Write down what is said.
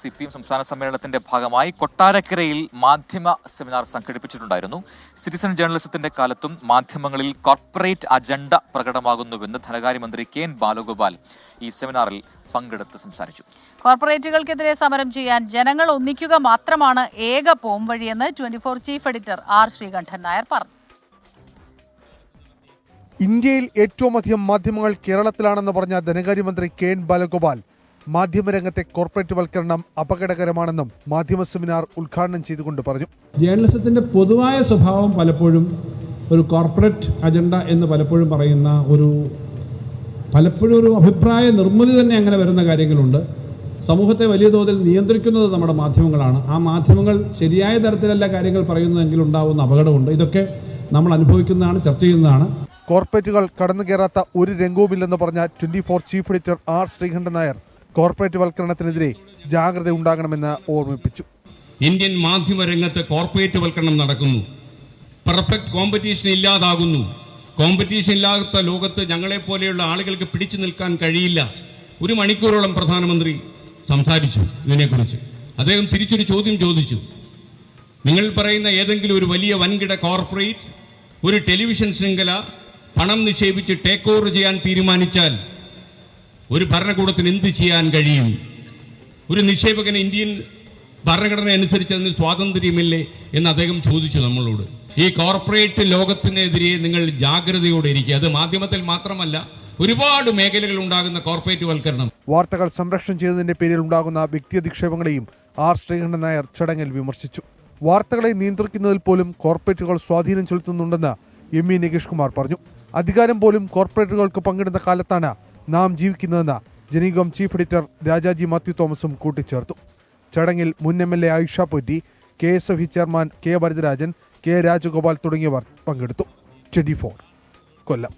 CPM സംസ്ഥാന സമ്മേളനത്തിന്റെ ഭാഗമായി കൊട്ടാരക്കരയിൽ മാധ്യമ സെമിനാർ സംഘടിപ്പിച്ചിട്ടുണ്ടായിരുന്നു. സിറ്റിസൺ ജേർണലിസത്തിന്റെ കാലത്തും മാധ്യമങ്ങളിൽ കോർപ്പറേറ്റ് അജണ്ട പ്രകടമാകുന്നുവെന്ന് ധനകാര്യമന്ത്രി കെ.എൻ. ബാലഗോപാൽ ഈ സെമിനാറിൽ പങ്കെടുത്ത് സംസാരിച്ചു. കോർപ്പറേറ്റുകൾക്കെതിരെ സമരം ചെയ്യാൻ ജനങ്ങൾ ഒന്നിക്കുക മാത്രമാണ് ഏക പോംവഴിയെന്ന് 24 chief editor R. Sreekandan Nair പറഞ്ഞു. ഇന്ത്യയിൽ ഏറ്റവും അധികം മാധ്യമങ്ങൾ കേരളത്തിലാണെന്ന് പറഞ്ഞ ധനകാര്യമന്ത്രി കെ.എൻ. ബാലഗോപാൽ മാധ്യമരംഗത്തെ കോർപ്പറേറ്റ് വൽക്കരണം അപകടകരമാണെന്നും മാധ്യമ സെമിനാർ ഉദ്ഘാടനം ചെയ്തുകൊണ്ട് പറഞ്ഞു. ജേർണലിസത്തിന്റെ പൊതുവായ സ്വഭാവം പലപ്പോഴും ഒരു കോർപ്പറേറ്റ് അജണ്ട എന്ന് പലപ്പോഴും പറയുന്ന പലപ്പോഴും ഒരു അഭിപ്രായ നിർമ്മിതി തന്നെ അങ്ങനെ വരുന്ന കാര്യങ്ങളുണ്ട്. സമൂഹത്തെ വലിയ തോതിൽ നിയന്ത്രിക്കുന്നത് നമ്മുടെ മാധ്യമങ്ങളാണ്. ആ മാധ്യമങ്ങൾ ശരിയായ തരത്തിലല്ല കാര്യങ്ങൾ പറയുന്നതെങ്കിൽ ഉണ്ടാവുന്ന അപകടമുണ്ട്. ഇതൊക്കെ നമ്മൾ അനുഭവിക്കുന്നതാണ്, ചർച്ച ചെയ്യുന്നതാണ്. കോർപ്പറേറ്റുകൾ കടന്നു കയറാത്ത ഒരു രംഗവുമില്ലെന്ന് പറഞ്ഞ 24 chief editor R. Sreekandan Nair corporate വൽക്കരണത്തിനെതിരെ ജാഗ്രത ഉണ്ടാകണമെന്ന് ഓർമ്മിപ്പിച്ചു. ഇന്ത്യൻ മാധ്യമ രംഗത്ത് കോർപ്പറേറ്റ് വൽക്കരണം നടക്കുന്നു. പെർഫെക്റ്റ് കോമ്പറ്റീഷൻ ഇല്ലാതാകുന്നു. കോമ്പറ്റീഷൻ ഇല്ലാത്ത ലോകത്ത് ഞങ്ങളെപ്പോലെയുള്ള ആളുകൾക്ക് പിടിച്ചു നിൽക്കാൻ കഴിയില്ല. 1 മണിക്കൂറോളം പ്രധാനമന്ത്രി സംസാരിച്ചു ഇതിനെക്കുറിച്ച്. അദ്ദേഹം തിരിച്ചൊരു ചോദ്യം ചോദിച്ചു. നിങ്ങൾ പറയുന്ന ഏതെങ്കിലും ഒരു വലിയ വൻകിട കോർപ്പറേറ്റ് ഒരു ടെലിവിഷൻ ശൃംഖല പണം നിക്ഷേപിച്ച് ടേക്ക് ഓവർ ചെയ്യാൻ തീരുമാനിച്ചാൽ ഒരു ഭരണകൂടത്തിന് എന്ത് ചെയ്യാൻ കഴിയും? ഒരു നിക്ഷേപകന് ഇന്ത്യൻ ഭരണഘടന അനുസരിച്ച് അതിന് സ്വാതന്ത്ര്യമില്ലേ എന്ന് അദ്ദേഹം ചോദിച്ചു നമ്മളോട്. ഈ കോർപ്പറേറ്റ് ലോകത്തിനെതിരെ നിങ്ങൾ ജാഗ്രതയോടെ ഇരിക്കുക. അത് മാധ്യമത്തിൽ മാത്രമല്ല, ഒരുപാട് മേഖലകൾ ഉണ്ടാകുന്ന കോർപ്പറേറ്റ് വൽക്കരണം. വാർത്തകൾ സംരക്ഷണം ചെയ്തതിന്റെ പേരിൽ ഉണ്ടാകുന്ന വ്യക്തിയധിക്ഷേപങ്ങളെയും ആർ. ശ്രീകണ്ഠൻ നായർ ചടങ്ങിൽ വിമർശിച്ചു. വാർത്തകളെ നിയന്ത്രിക്കുന്നതിൽ പോലും കോർപ്പറേറ്റുകൾ സ്വാധീനം ചെലുത്തുന്നുണ്ടെന്ന് എം. നികേഷ് കുമാർ പറഞ്ഞു. അധികാരം പോലും കോർപ്പറേറ്റുകൾക്ക് പങ്കിടുന്ന കാലത്താണ് നാം ജീവിക്കുന്നതെന്ന് ജനീകം ചീഫ് എഡിറ്റർ രാജാജി മാത്യു തോമസും കൂട്ടിച്ചേർത്തു. ചടങ്ങിൽ മുൻ MLA Aisha Potty, KSFE chairman K. Varadarajan, K. Rajagopal തുടങ്ങിയവർ പങ്കെടുത്തു. 24 കൊല്ലം.